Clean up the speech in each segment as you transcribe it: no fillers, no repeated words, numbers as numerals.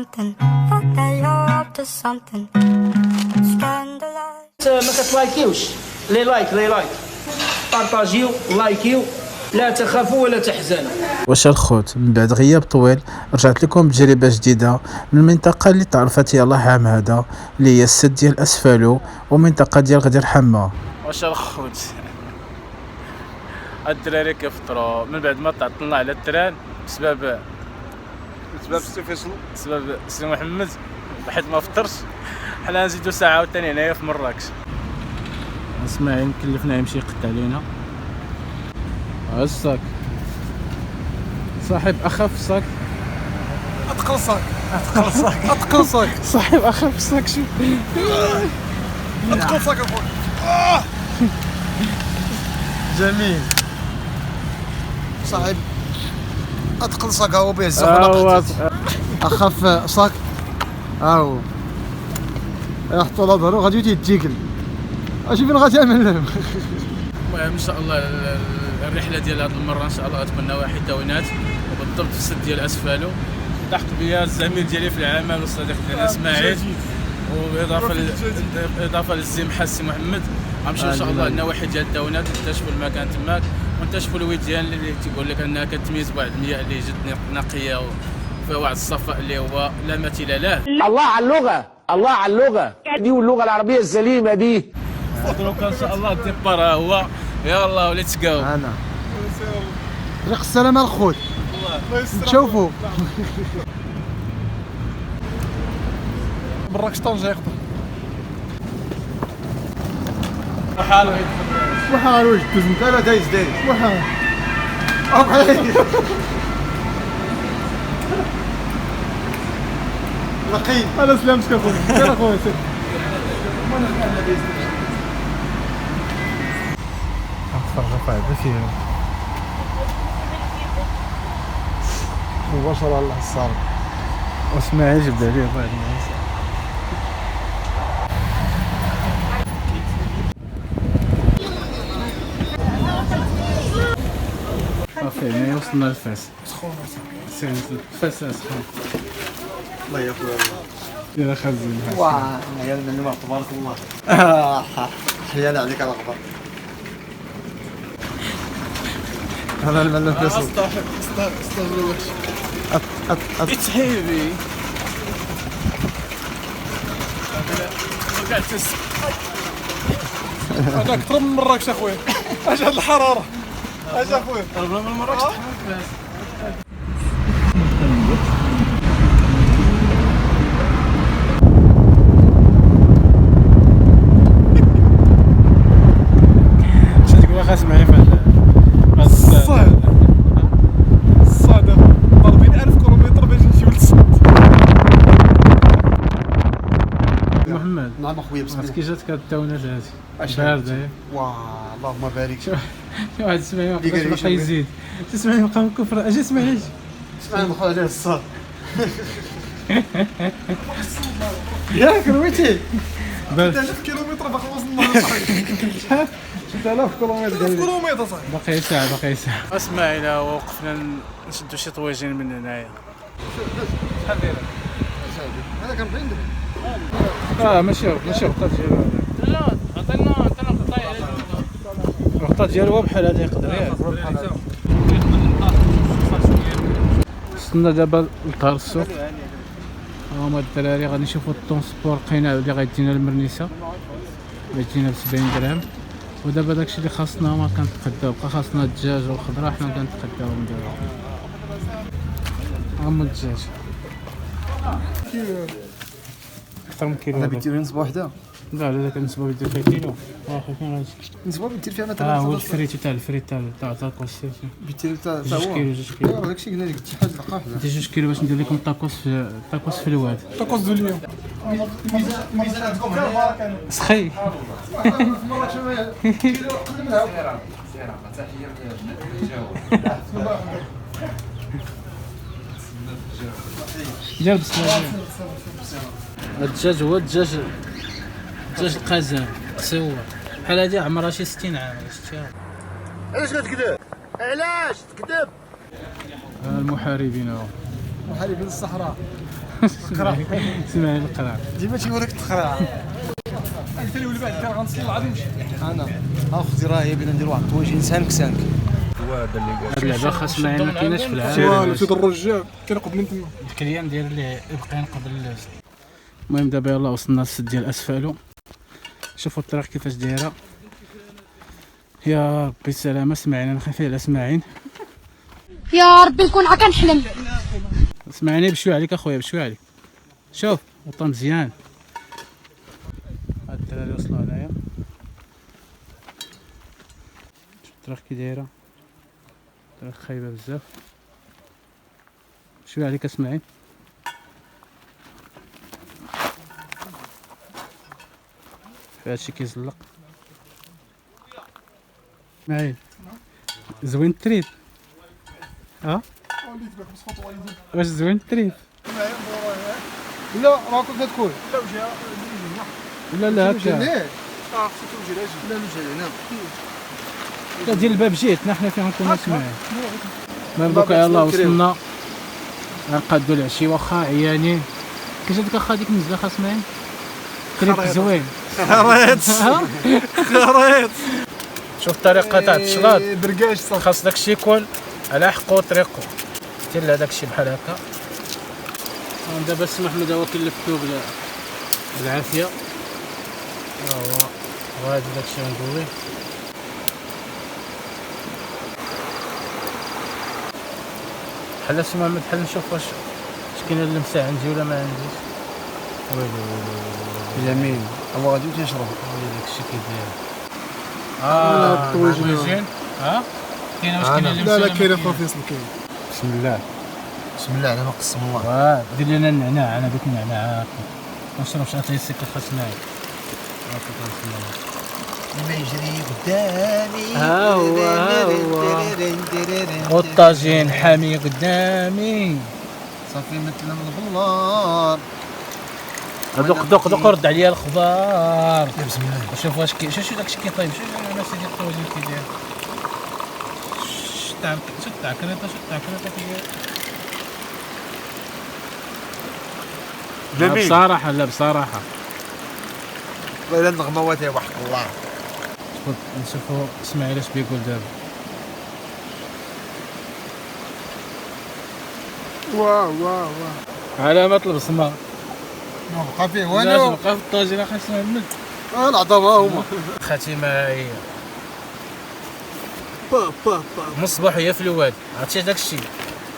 something. That you're up to something. Scandalized. ما كتلايكيوش لي لايك بارطاجيو لايكيو لا تخافوا ولا تحزنوا. واش الخوت من بعد غياب طويل رجعت لكم بتجربه جديده من المنطقه اللي تعرفت يلاه عام هذا اللي هي السد ديال اسفالو ومنطقه ديال غدير حمه. واش الخوت الدراري كيفطروا من بعد ما تعطلنا على التران بسبب سي فيصل بسبب سي محمد واحد ما فطرش. حنا نزيدو ساعه عاوتاني هنايا في مراكش. اسماعيل كلفنا يمشي يقد علينا. الصاك صاحب اخف صاك اتقل صاك صاحب اخف صاك شوف اتقل صاك جميل صاحب اتقل صاك هو به الزغلق اخف صاك هاهو يحطو على ظهرو غادي يتيكل اش فين غتعمل. المهم ان شاء الله الرحله ديال هذه المره ان شاء الله غتكون نواحي التاونات وبالضبط في السد ديال اسفالو. التحق بيا الزميل ديالي في العمل والصديق ديالنا اسماعيل واضافه للزمحه السي محمد. غنمشيو ان شاء الله لنواحي ديال التاونات نكتشفوا المكان تماك ونكتشفوا الوديان اللي تيقول لك انها كتميز بواحد المياه اللي جد نقيه وفيها واحد الصفاء اللي هو لا مثيل له. الله على اللغه، الله على اللغه دي واللغه العربيه السليمه دي. دروك ان شاء الله الديبار ها هو. يلا ليتس جو. انا طريق السلامه الخوت نشوفوا مراكش طنجة يقدر وحال واش دوز انت لا دايز وحال نقي انا سلامتك اخويا سير اخويا سير. نتفرج فيها فيها مباشرة على الحصار واسماعيل جبد عليه بعض الناس. صافي هنا وصلنا لفاس. سخون فاس سخون. الله يا خويا يلا خزين. واه يا المعلومات تبارك الله. حيال عليك على الغبار. هذا المعلم فيصل. استغفر It's heavy. هذا اكثر من مراكش اخويا. اش هاد الحراره اش اخويا قربنا من مراكش. شنو تقول خاص معايا في الصاد ضاربين 1000 كيلومتر باش نمشيو للصاد. محمد نعم اخويا بسم الله. كي جاتك هاد التاونات هادي بارده. واه اللهم بارك. شي واحد سمعني باقي يزيد. تسمعني بقى من كفر اجي اسمعني اسمعني نخرج عليه الصاد. ياك رويتي 1000 كيلومتر باقي وصلنا صاحبي. 6000 كيلومتر 1000 كيلومتر صاحبي. باقي ساعه. اسماعيل وقفنا نشدو شي طويجين من هنايا. شحال دايره؟ هذا كان 40 درهم. ماشي غطا ديالو. لا عطينا غطا الغطا ديالو بحال هذا يقدر ياك. وصلنا دابا لظهر السوق. هما الدراري غادي نشوفو الطونسبور القناع اللي غيدينا لمرنيسه غيدينا ب70 درهم. ودابا داكشي اللي خاصنا ما كنتقداو بقى خاصنا الدجاج والخضره حنا كنتقداوهم دابا. هما الدجاج اكثر من كيلو. هذا بيدير نسبه وحده. لا لا كنسبه بيدير فيها كيلو. واخا كاين هادشي نسبه بيدير فيها مثلا هو الفريت تاع الطاكوس بيدير تاع هو 2 كيلو. ايوا داكشي قلنا لك شي حاجه دقه وحده. 2 كيلو باش ندير لكم الطاكوس في الواد. طاكوس دو اليوم. الميزان عندكم هنا سخي. مرة شويه كيلو قل منها. دير بسم الله. الدجاج هو الدجاج القزم تسوى بحال هادي عمرها شي 60 عام. شفتيها؟ علاش كتكذب؟ علاش تكذب؟ المحاربين اهو محاربين الصحراء. اسماعيل القرع ديما تيوريك التخرع. قلت لي ولبعد كان غنصلي العظيم انا اختي راه هي بينا ندير واحد الطويجين سانك سانك. هاد اللعبه خاص معايا ما كايناش في العالم. سؤال سيد الرجال كان قبل تما. الكليان ديال اللي بقينا قبل. المهم دابا يلاه وصلنا للسد ديال اسفالو. شوفوا الطريق كيفاش دايره. يا ربي السلامه. اسمعيني انا خايف على اسماعيل. يا ربي نكون هكا نحلم. اسمعيني بشوي عليك اخويا بشوي عليك. شوف وطا مزيان. هاد الدراري وصلوا هنايا. شوف الطريق كي دايره. الطريق خايبه بزاف. شوي عليك اسماعيل. هادشي كيزلق. اسماعيل زوين التريد. واش زوين التريد؟ لا راه كنت تكون لا هكا لا لا ديال الباب جيتنا حنا فين غنكونوا اسماعيل. المهم دوكا يلاه وصلنا غنقادو العشي واخا عيانين. كاش هاديك اخا ديك النزله خاص اسماعيل تريد زوين. خريط شوف الطريقه تاع التشغال بركاش صافي. خاص داكشي يكون على حقو وطريقو حتى لهداكشي بحال هكا. دابا السي محمد هو كنلفتو بالعافيه. ها هو وهادي داكشي غندوي. بحال السي محمد بحال نشوف واش كاينه اللمسه عندي ولا ما عنديش. ويلي جميل هو غادي تيشرب. داكشي كيداير. الطويجين. كاينه واش كاينه اللمسه؟ لا كاينه خويا فيصل كاين. بسم الله. بسم الله على ما قسم الله. دير لنا النعناع. انا بغيت النعناع. ما نشربش عطيه السكر خاص معايا. ما يجري قدامي ها هو والطاجين حامي قدامي. صافي مثل البلار. دوق رد عليا الخبار. بسم الله. شوف واش شوف داكشي كيطيب. شوف انا سيدي الطاجين كي داير. شد تاع كريطه كي داير. جميل. بصراحه لا بصراحه والله الا الغموات يا وحق الله. نشوفوا اسماعيل اش بيقول دابا. واه علامة البصمة. ما بقى فيه لا والو. تبقى في الطاجين خاص نعمل. العظمه هما. خاتمة هي من الصباح هي في الواد. عرفتي داكشي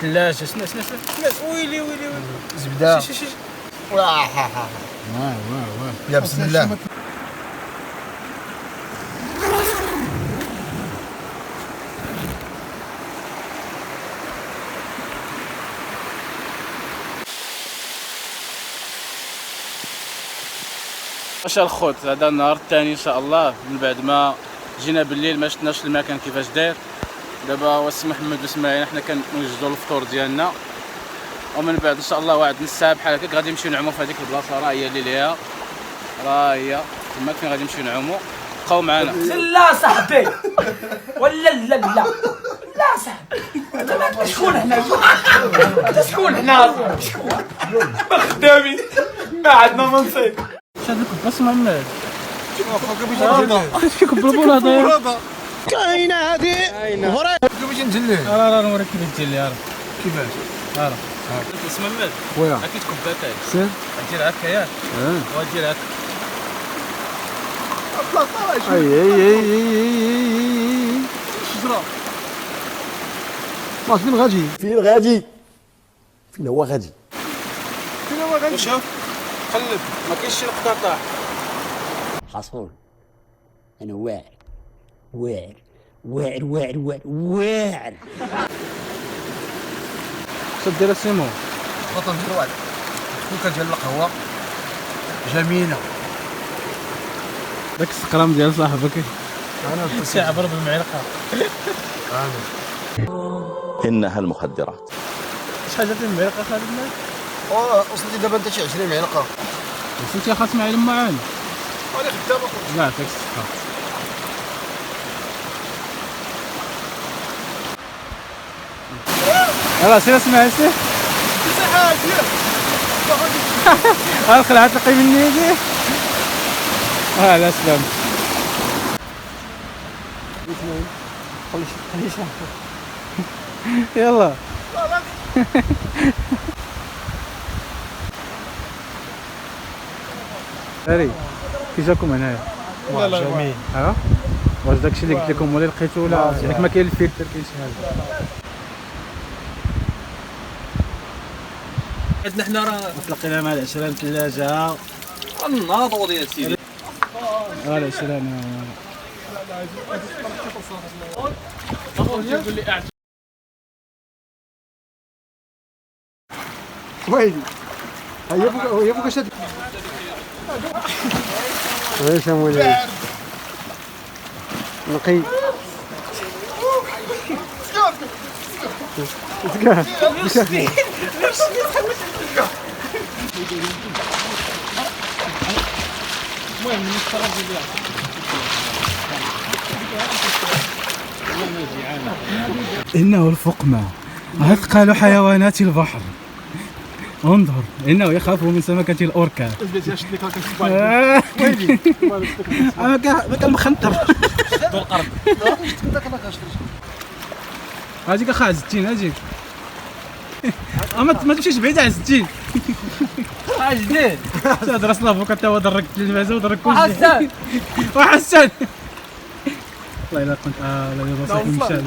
ثلاجة. سمع ويلي زبده. شي واه يا بسم الله. واش الخوت هذا النهار الثاني ان شاء الله من بعد ما جينا بالليل ما شفناش المكان كيفاش داير. دابا هو السي محمد واسماعيل حنا كنوجدوا الفطور ديالنا ومن بعد ان شاء الله واحد نص ساعه بحال هكاك غادي نمشيو نعوموا في هذيك البلاصه. راه هي اللي ليها راه هي تما فين غادي نمشيو نعوموا. بقاو معنا. لا صاحبي ولا لا صاحبي شكون هنا شكون هنا خدامين ما عندنا منصب. اش هذيك البلاصه محمد باش كيكبر بولا كاينه هادي باش نجلي. راه نوريك كيفاش دير لي. راه كيفاش راه اسم محمد خويا هاكي تكباتاي سير دير هكا ياك ودير هكا. اي شجره. واش فين غادي؟ فين هو غادي؟ وشوف قلب ما كاينش شي نقطه طاح. حصول انا واعر شنو دير سيمون؟ خاطر ندير واحد كوكا ديال القهوه جميله. داك السقرام ديال صاحبك انا تعبر بالمعلقه. إنها المخدرات. شحال جات المعلقه خالد معاك؟ وصلتي دابا انت شي 20 معلقه. وصلتي خاص معايا المعان. وانا خدامه لا عطيك الصحه. يلاه سير اسمع سير. الخلعة تلقي مني يدي. لا سلام. يلا. هاري كي جاكم هنايا؟ لا جميل. واش داكشي اللي قلت لكم ولا لقيتو ولا ياك ما كاين الفلتر كاين شي حاجه؟ عندنا حنا راه تلقينا مع العشرة ثلاجة الناضو ديال سيدي. العشرة ويلي هي فوق شاد واش مولاي نقي إنه الفقمة أثقل حيوانات البحر. انظر إنه يخاف من سمكة الأوركا. ويلي ما كان مخنطر دور الأرض. هاجيك أخا 60 هاجيك. ما تمشيش بعيد على 60. اجدين تهضر سلافوك حتى هو درك التلفازة ودرك كلشي. وحسن والله الا كنت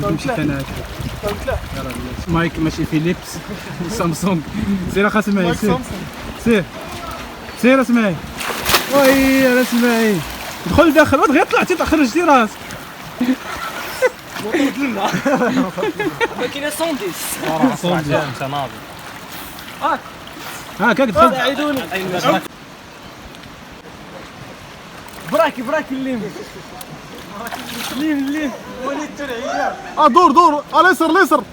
لا مشى كان مايك ماشي فيليبس سامسونج. سير اخا اسمعي سير اسمعي. وي انا اسمعي دخل لداخل غير طلعتي خرجتي راسك. ماكينه 110 تناضي هاك دخل. ساعدوني براكي الليم وليد العيال. دور اليسر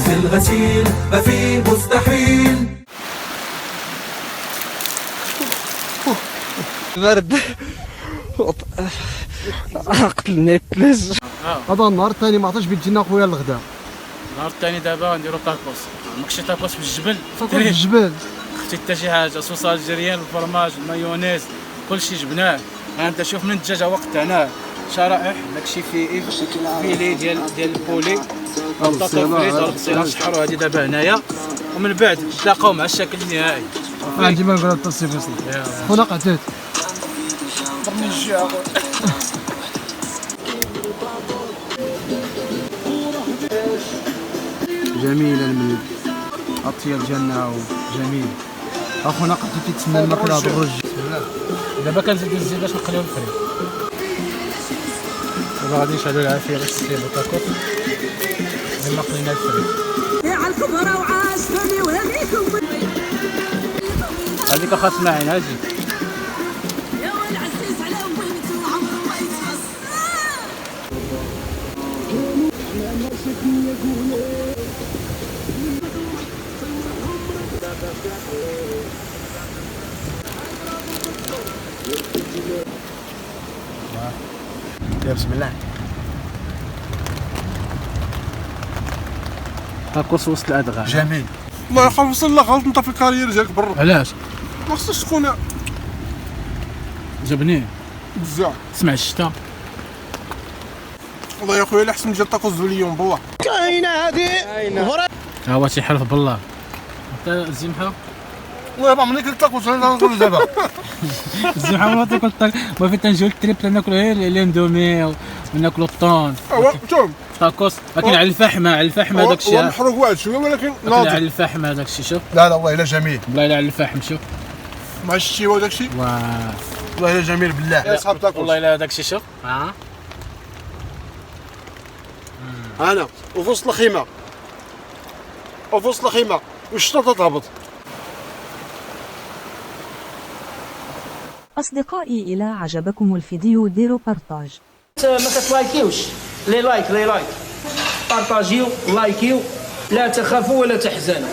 في الغسيل ما في مستحيل. برد قتلني الثلج. هذا النهار الثاني ما عطاش بيت جينا خويا الغدا. النهار الثاني دابا نديرو تاكوس. ماكشي تاكوس في الجبل. في الجبل اختي حتى شي حاجه صوص الجيريان الفرماج المايونيز كلشي جبناه. انت شوف من الدجاجه وقت هنا شرائح داكشي فيه فيلي ديال البولي البطاطا فريت والبصيله نشحروا هذه دابا هنايا ومن بعد نتلاقاو مع الشكل النهائي. عندي ما نقول التصي فيصل خونا قعدت جميل المنيو اطيب جنه وجميل. اخونا قعدت تتسنى الماكله بالرج. دابا كنزيدو الزيت باش نقليو الفريك. دابا غادي نشعلو العافيه باش نسيبو تاكوس لما قلينا الفريك. هذيك اخا اسماعيل هاجي يا بسم الله. تاكوس وسط الادغال جميل. الله يخلص الله غلط انت في الكارير ديالك برا. علاش؟ ما خصكش تكون جبنيه بزاف. تسمع الشتا والله يا خويا احسن ديال الطاكوز اليوم بالله. كاينه هادي ها هو تيحلف بالله. انت الزمحه والله ما عمرني كلت الطاكوز انا نقول دابا. الزمحه ما تاكل ما في تنجيو التريب ناكلو غير الاندومي وناكلو الطون. ايوا شوف طاكوس ولكن على الفحم هذاك الشيء. هو محروق واحد شويه ولكن ناضي على الفحم هذاك الشيء. شوف لا والله الا جميل. والله الا على الفحم شوف مع الشيوه وداك الشيء. والله الا جميل بالله. يا صاحب تاكل والله الا هذاك الشيء. شوف انا وفي وسط الخيمه والشطه تهبط. أصدقائي إذا عجبكم الفيديو ديروا بارطاج. ما تلايكيوش لي لايك بارطاجيو لايكيو لا تخافوا ولا تحزنوا.